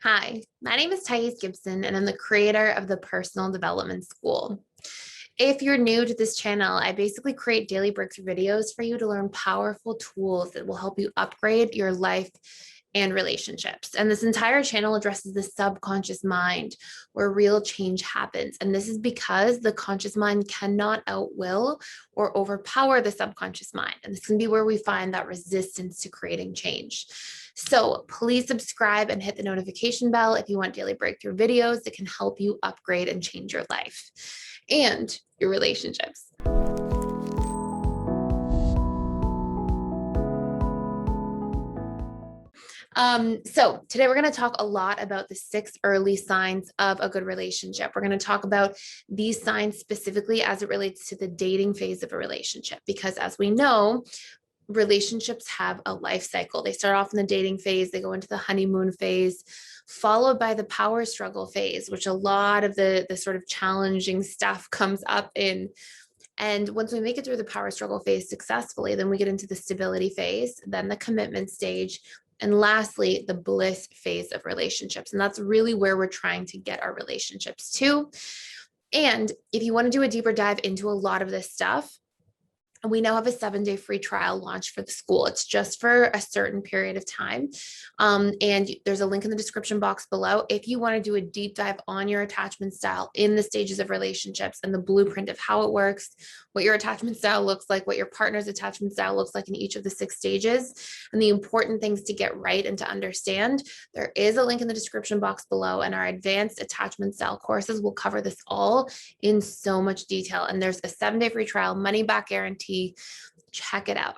Hi, my name is Gibson, and I'm the creator of the Personal Development School. If you're new to this channel, I basically create daily breakthrough videos for you to learn powerful tools that will help you upgrade your life and relationships. And this entire channel addresses the subconscious mind where real change happens. And this is because the conscious mind cannot outwill or overpower the subconscious mind. And this can be where we find that resistance to creating change. So please subscribe and hit the notification bell if you want daily breakthrough videos that can help you upgrade and change your life and your relationships. So today we're going to talk a lot about the 6 early signs of a good relationship. We're going to talk about these signs specifically as it relates to the dating phase of a relationship, because as we know, relationships have a life cycle. They start off in the dating phase, they go into the honeymoon phase, followed by the power struggle phase, which a lot of the sort of challenging stuff comes up in. And once we make it through the power struggle phase successfully, then we get into the stability phase, then the commitment stage, and lastly, the bliss phase of relationships. And that's really where we're trying to get our relationships to. And if you want to do a deeper dive into a lot of this stuff, we now have a 7-day free trial launch for the school. It's just for a certain period of time. And there's a link in the description box below. If you want to do a deep dive on your attachment style in the stages of relationships and the blueprint of how it works, what your attachment style looks like, what your partner's attachment style looks like in each of the 6 stages, and the important things to get right and to understand, there is a link in the description box below. And our advanced attachment style courses will cover this all in so much detail. And there's a 7-day free trial, money back guarantee. Check it out.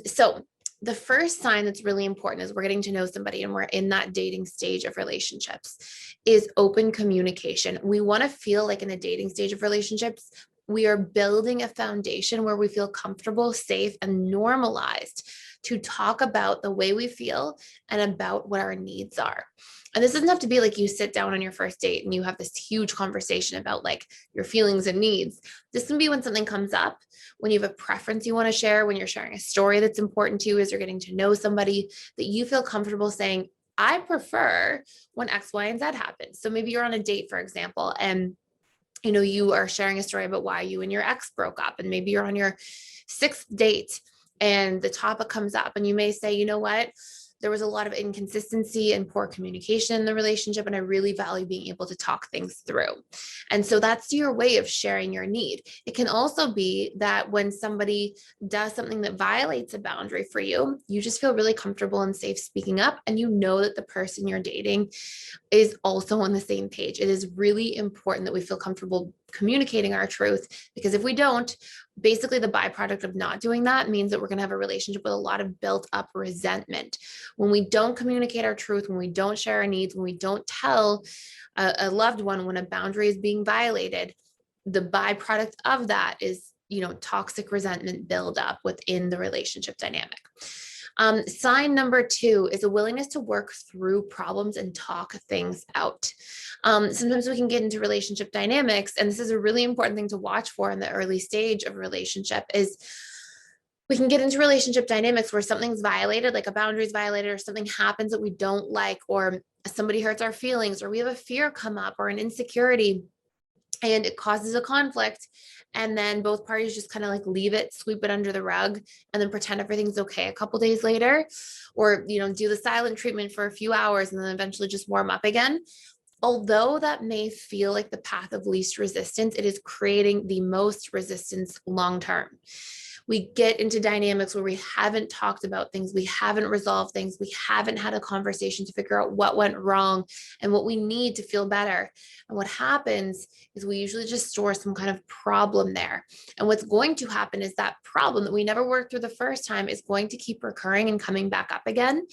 So the first sign that's really important as we're getting to know somebody and we're in that dating stage of relationships is open communication. We want to feel like in a dating stage of relationships, we are building a foundation where we feel comfortable, safe, and normalized to talk about the way we feel and about what our needs are. And this doesn't have to be like you sit down on your first date and you have this huge conversation about like your feelings and needs. This can be when something comes up, when you have a preference you want to share, when you're sharing a story that's important to you as you're getting to know somebody, that you feel comfortable saying, I prefer when X, Y, and Z happens. So maybe you're on a date, for example, and you are sharing a story about why you and your ex broke up, and maybe you're on your 6th date and the topic comes up and you may say, you know what? There was a lot of inconsistency and poor communication in the relationship, and I really value being able to talk things through. And so that's your way of sharing your need. It can also be that when somebody does something that violates a boundary for you, you just feel really comfortable and safe speaking up, and you know that the person you're dating is also on the same page. It is really important that we feel comfortable communicating our truth, because if we don't, basically the byproduct of not doing that means that we're going to have a relationship with a lot of built up resentment. When we don't communicate our truth, when we don't share our needs, when we don't tell a loved one when a boundary is being violated, the byproduct of that is, toxic resentment buildup within the relationship dynamic. Sign number 2 is a willingness to work through problems and talk things out. Sometimes we can get into relationship dynamics, and this is a really important thing to watch for in the early stage of a relationship, is we can get into relationship dynamics where something's violated, like a boundary is violated, or something happens that we don't like, or somebody hurts our feelings, or we have a fear come up or an insecurity, and it causes a conflict. And then both parties just kind of like leave it, sweep it under the rug, and then pretend everything's okay a couple days later, or, do the silent treatment for a few hours and then eventually just warm up again. Although that may feel like the path of least resistance, it is creating the most resistance long term. We get into dynamics where we haven't talked about things, we haven't resolved things, we haven't had a conversation to figure out what went wrong and what we need to feel better. And what happens is we usually just store some kind of problem there. And what's going to happen is that problem that we never worked through the first time is going to keep recurring and coming back up again.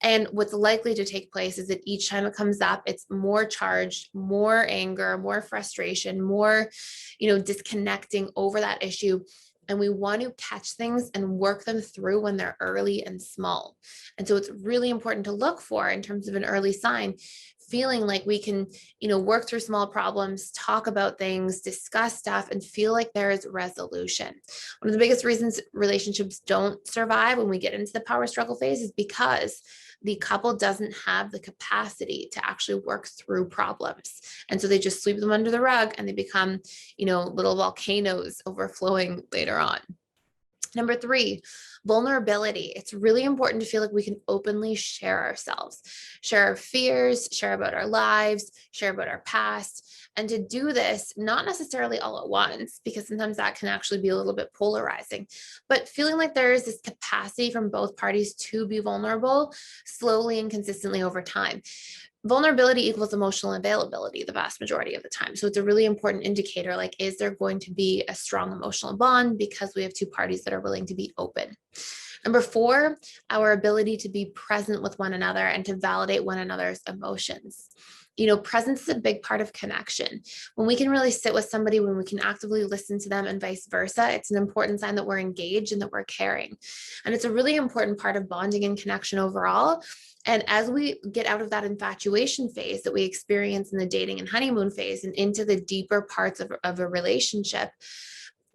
And what's likely to take place is that each time it comes up, it's more charged, more anger, more frustration, more, disconnecting over that issue. And we want to catch things and work them through when they're early and small. And so it's really important to look for, in terms of an early sign, feeling like we can, work through small problems, talk about things, discuss stuff, and feel like there is resolution. One of the biggest reasons relationships don't survive when we get into the power struggle phase is because the couple doesn't have the capacity to actually work through problems. And so they just sweep them under the rug and they become, little volcanoes overflowing later on. Number 3, vulnerability. It's really important to feel like we can openly share ourselves, share our fears, share about our lives, share about our past. And to do this, not necessarily all at once, because sometimes that can actually be a little bit polarizing, but feeling like there is this capacity from both parties to be vulnerable slowly and consistently over time. Vulnerability equals emotional availability the vast majority of the time. So it's a really important indicator, like, is there going to be a strong emotional bond because we have two parties that are willing to be open? Number 4, our ability to be present with one another and to validate one another's emotions. Presence is a big part of connection. When we can really sit with somebody, when we can actively listen to them and vice versa, it's an important sign that we're engaged and that we're caring. And it's a really important part of bonding and connection overall. And as we get out of that infatuation phase that we experience in the dating and honeymoon phase and into the deeper parts of a relationship,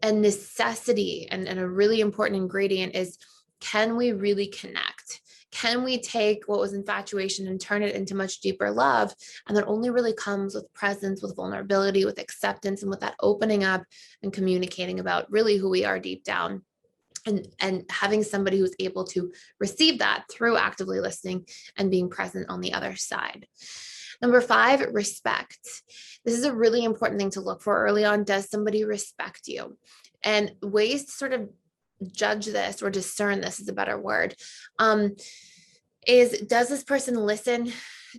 a necessity and a really important ingredient is, can we really connect? Can we take what was infatuation and turn it into much deeper love? And that only really comes with presence, with vulnerability, with acceptance, and with that opening up and communicating about really who we are deep down. And having somebody who's able to receive that through actively listening and being present on the other side. Number 5, respect. This is a really important thing to look for early on. Does somebody respect you? And ways to sort of judge this or discern this is a better word, is, does this person listen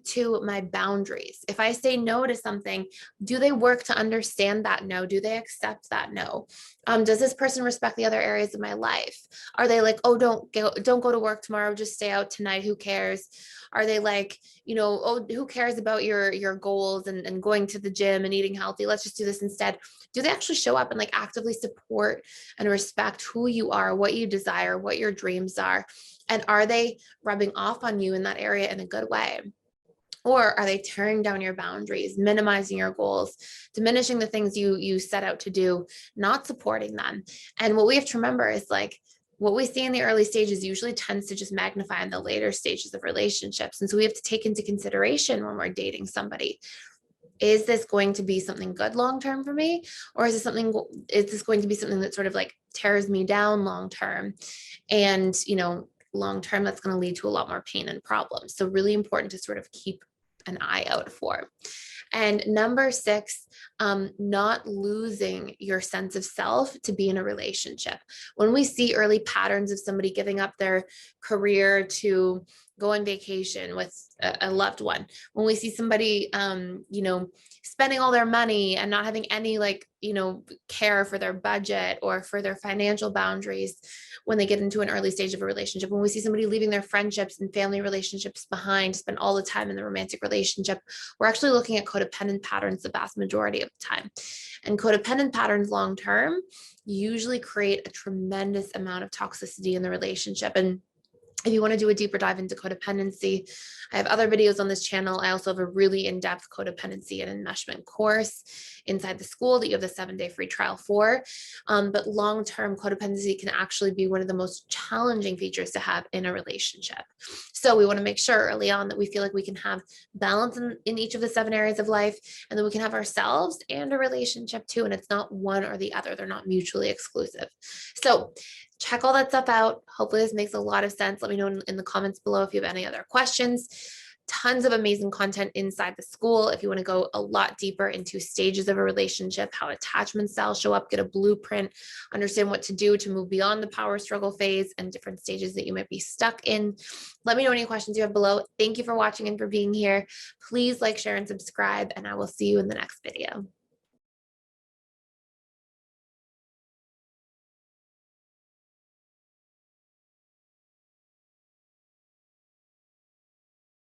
to my boundaries? If I say no to something, do they work to understand that no? Do they accept that no? Does this person respect the other areas of my life? Are they like, oh, don't go to work tomorrow, just stay out tonight, who cares? Are they like, oh, who cares about your goals and going to the gym and eating healthy? Let's just do this instead. Do they actually show up and like actively support and respect who you are, what you desire, what your dreams are? And are they rubbing off on you in that area in a good way? Or are they tearing down your boundaries, minimizing your goals, diminishing the things you set out to do, not supporting them? And what we have to remember is, like, what we see in the early stages usually tends to just magnify in the later stages of relationships. And so we have to take into consideration when we're dating somebody, is this going to be something good long-term for me? Or is this going to be something that sort of like tears me down long-term? And, long-term, that's going to lead to a lot more pain and problems. So really important to sort of keep an eye out for. And number 6, not losing your sense of self to be in a relationship. When we see early patterns of somebody giving up their career to go on vacation with a loved one, when we see somebody, spending all their money and not having any care for their budget or for their financial boundaries when they get into an early stage of a relationship, when we see somebody leaving their friendships and family relationships behind, spend all the time in the romantic relationship, we're actually looking at codependent patterns the vast majority of the time. And codependent patterns long-term usually create a tremendous amount of toxicity in the relationship. And if you want to do a deeper dive into codependency, I have other videos on this channel. I also have a really in-depth codependency and enmeshment course inside the school that you have the 7-day free trial for. But long-term codependency can actually be one of the most challenging features to have in a relationship. So we want to make sure early on that we feel like we can have balance in each of the 7 areas of life, and then we can have ourselves and a relationship too. And it's not one or the other. They're not mutually exclusive. So check all that stuff out. Hopefully this makes a lot of sense. Let me know in the comments below if you have any other questions. Tons of amazing content inside the school. If you want to go a lot deeper into stages of a relationship, how attachment styles show up, get a blueprint, understand what to do to move beyond the power struggle phase and different stages that you might be stuck in. Let me know any questions you have below. Thank you for watching and for being here. Please like, share, and subscribe, and I will see you in the next video.